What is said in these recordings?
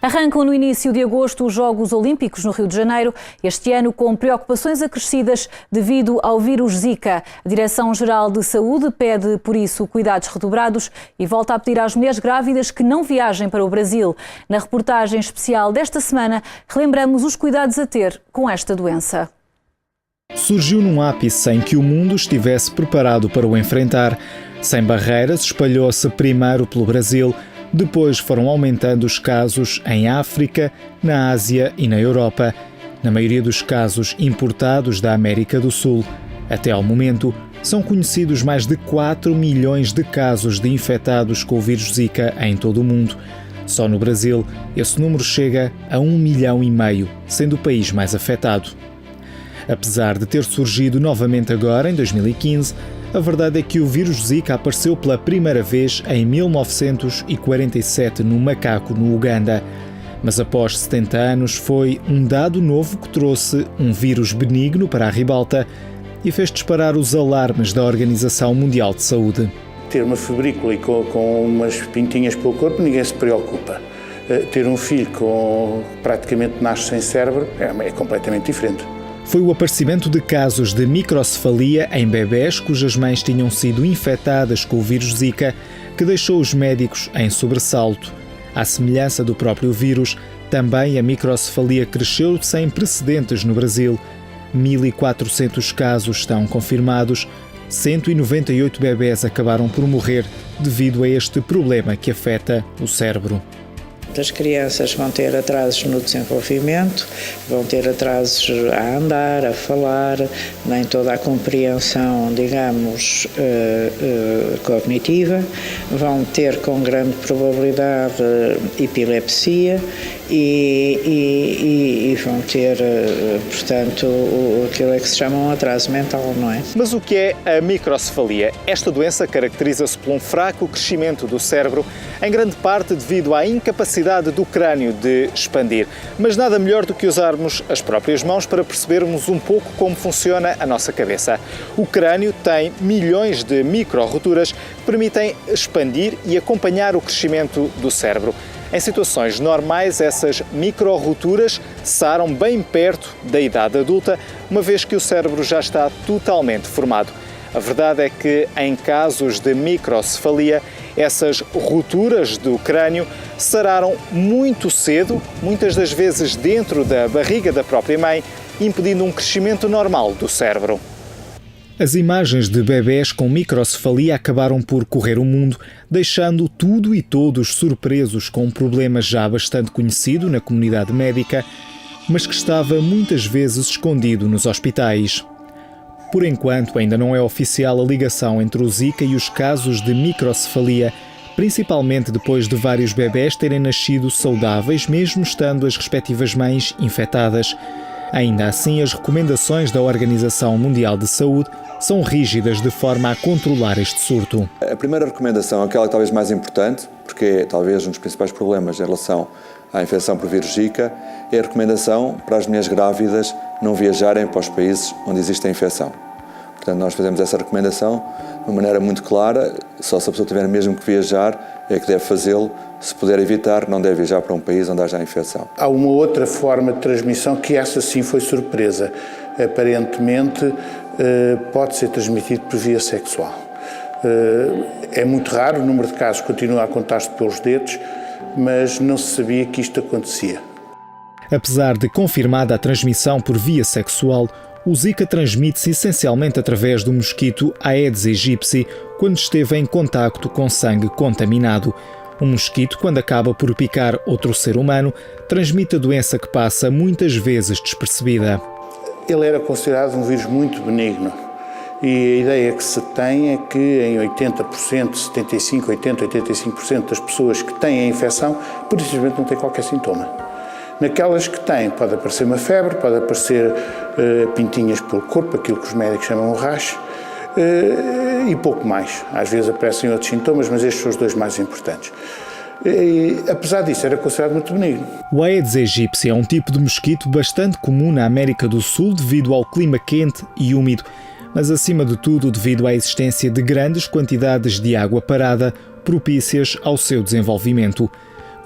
Arrancam no início de agosto os Jogos Olímpicos no Rio de Janeiro, este ano com preocupações acrescidas devido ao vírus Zika. A Direção-Geral de Saúde pede, por isso, cuidados redobrados e volta a pedir às mulheres grávidas que não viajem para o Brasil. Na reportagem especial desta semana, relembramos os cuidados a ter com esta doença. Surgiu num ápice em que o mundo estivesse preparado para o enfrentar. Sem barreiras, espalhou-se primeiro pelo Brasil. Depois foram aumentando os casos em África, na Ásia e na Europa, na maioria dos casos importados da América do Sul. Até ao momento, são conhecidos mais de 4 milhões de casos de infectados com o vírus Zika em todo o mundo. Só no Brasil, esse número chega a 1,5 milhão, sendo o país mais afetado. Apesar de ter surgido novamente agora, em 2015, a verdade é que o vírus Zika apareceu pela primeira vez em 1947 num macaco no Uganda. Mas após 70 anos foi um dado novo que trouxe um vírus benigno para a ribalta e fez disparar os alarmes da Organização Mundial de Saúde. Ter uma febrícula e com umas pintinhas pelo corpo, ninguém se preocupa. Ter um filho que praticamente nasce sem cérebro é completamente diferente. Foi o aparecimento de casos de microcefalia em bebés cujas mães tinham sido infectadas com o vírus Zika que deixou os médicos em sobressalto. À semelhança do próprio vírus, também a microcefalia cresceu sem precedentes no Brasil. 1.400 casos estão confirmados, 198 bebés acabaram por morrer devido a este problema que afeta o cérebro. As crianças vão ter atrasos no desenvolvimento, vão ter atrasos a andar, a falar, nem toda a compreensão, digamos, cognitiva, vão ter com grande probabilidade epilepsia e vão ter, portanto, aquilo que se chama um atraso mental, não é? Mas o que é a microcefalia? Esta doença caracteriza-se por um fraco crescimento do cérebro, em grande parte devido à incapacidade do crânio de expandir. Mas nada melhor do que usarmos as próprias mãos para percebermos um pouco como funciona a nossa cabeça. O crânio tem milhões de micro-roturas que permitem expandir e acompanhar o crescimento do cérebro. Em situações normais, essas micro-roturas saram bem perto da idade adulta, uma vez que o cérebro já está totalmente formado. A verdade é que, em casos de microcefalia, essas rupturas do crânio sararam muito cedo, muitas das vezes dentro da barriga da própria mãe, impedindo um crescimento normal do cérebro. As imagens de bebés com microcefalia acabaram por correr o mundo, deixando tudo e todos surpresos com um problema já bastante conhecido na comunidade médica, mas que estava muitas vezes escondido nos hospitais. Por enquanto, ainda não é oficial a ligação entre o Zika e os casos de microcefalia, principalmente depois de vários bebés terem nascido saudáveis, mesmo estando as respectivas mães infectadas. Ainda assim, as recomendações da Organização Mundial de Saúde são rígidas de forma a controlar este surto. A primeira recomendação, aquela talvez mais importante, porque é talvez um dos principais problemas em relação à infecção por vírus Zika, é a recomendação para as mulheres grávidas não viajarem para os países onde existe a infecção. Portanto, nós fazemos essa recomendação de uma maneira muito clara, só se a pessoa tiver mesmo que viajar é que deve fazê-lo, se puder evitar, não deve viajar para um país onde haja a infecção. Há uma outra forma de transmissão que essa sim foi surpresa. Aparentemente pode ser transmitido por via sexual. É muito raro, o número de casos continua a contar-se pelos dedos, mas não se sabia que isto acontecia. Apesar de confirmada a transmissão por via sexual, o Zika transmite-se essencialmente através do mosquito Aedes aegypti quando esteve em contacto com sangue contaminado. Um mosquito, quando acaba por picar outro ser humano, transmite a doença que passa muitas vezes despercebida. Ele era considerado um vírus muito benigno e a ideia que se tem é que em 80%, 85% das pessoas que têm a infecção, por simplesmente não têm qualquer sintoma. Naquelas que têm, pode aparecer uma febre, pode aparecer pintinhas pelo corpo, aquilo que os médicos chamam de rash, e pouco mais. Às vezes aparecem outros sintomas, mas estes são os dois mais importantes. Apesar disso, era considerado muito benigno. O Aedes aegypti é um tipo de mosquito bastante comum na América do Sul devido ao clima quente e úmido, mas acima de tudo devido à existência de grandes quantidades de água parada propícias ao seu desenvolvimento.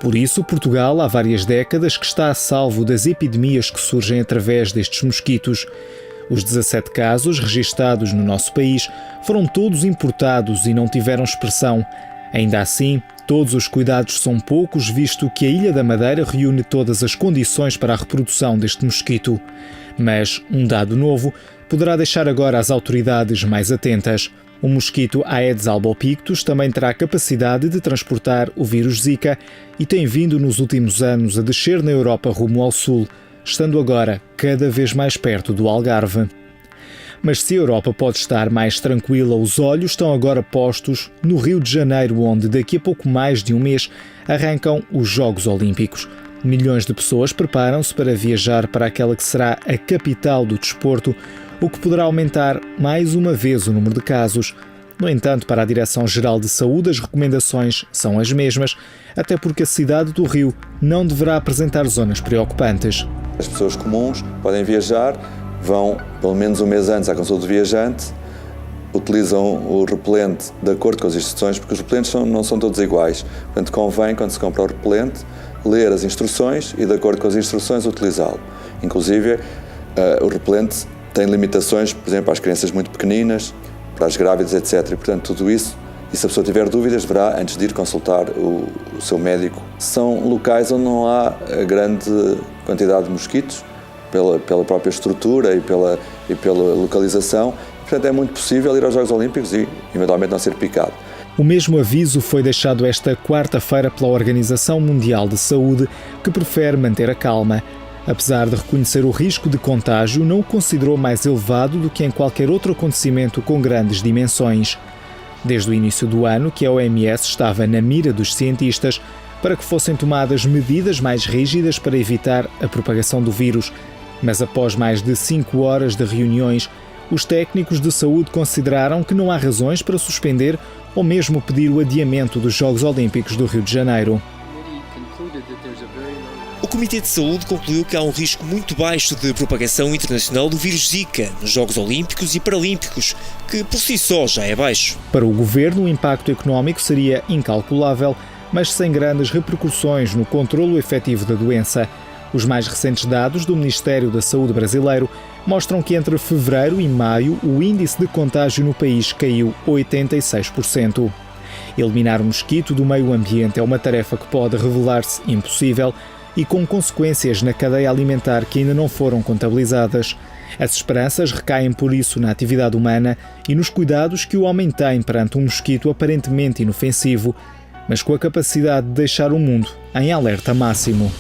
Por isso, Portugal há várias décadas que está a salvo das epidemias que surgem através destes mosquitos. Os 17 casos registados no nosso país foram todos importados e não tiveram expressão. Ainda assim, todos os cuidados são poucos, visto que a Ilha da Madeira reúne todas as condições para a reprodução deste mosquito. Mas um dado novo poderá deixar agora as autoridades mais atentas. O mosquito Aedes albopictus também terá capacidade de transportar o vírus Zika e tem vindo nos últimos anos a descer na Europa rumo ao sul, estando agora cada vez mais perto do Algarve. Mas se a Europa pode estar mais tranquila, os olhos estão agora postos no Rio de Janeiro, onde daqui a pouco mais de um mês arrancam os Jogos Olímpicos. Milhões de pessoas preparam-se para viajar para aquela que será a capital do desporto, o que poderá aumentar mais uma vez o número de casos. No entanto, para a Direção-Geral de Saúde, as recomendações são as mesmas, até porque a cidade do Rio não deverá apresentar zonas preocupantes. As pessoas comuns podem viajar, vão pelo menos um mês antes à consulta do viajante, utilizam o repelente de acordo com as instruções, porque os repelentes não são todos iguais. Portanto, convém, quando se compra o repelente, ler as instruções e, de acordo com as instruções, utilizá-lo. Inclusive, o repelente tem limitações, por exemplo, para as crianças muito pequeninas, para as grávidas, etc. E, portanto, tudo isso, e se a pessoa tiver dúvidas, deverá, antes de ir, consultar o seu médico. São locais onde não há grande quantidade de mosquitos, pela própria estrutura e pela localização. Portanto, é muito possível ir aos Jogos Olímpicos e, eventualmente, não ser picado. O mesmo aviso foi deixado esta quarta-feira pela Organização Mundial de Saúde, que prefere manter a calma. Apesar de reconhecer o risco de contágio, não o considerou mais elevado do que em qualquer outro acontecimento com grandes dimensões. Desde o início do ano que a OMS estava na mira dos cientistas para que fossem tomadas medidas mais rígidas para evitar a propagação do vírus. Mas após mais de 5 horas de reuniões, os técnicos de saúde consideraram que não há razões para suspender ou mesmo pedir o adiamento dos Jogos Olímpicos do Rio de Janeiro. O Comitê de Saúde concluiu que há um risco muito baixo de propagação internacional do vírus Zika nos Jogos Olímpicos e Paralímpicos, que por si só já é baixo. Para o governo, o impacto económico seria incalculável, mas sem grandes repercussões no controlo efetivo da doença. Os mais recentes dados do Ministério da Saúde brasileiro mostram que entre fevereiro e maio o índice de contágio no país caiu 86%. Eliminar o mosquito do meio ambiente é uma tarefa que pode revelar-se impossível e com consequências na cadeia alimentar que ainda não foram contabilizadas. As esperanças recaem por isso na atividade humana e nos cuidados que o homem tem perante um mosquito aparentemente inofensivo, mas com a capacidade de deixar o mundo em alerta máximo.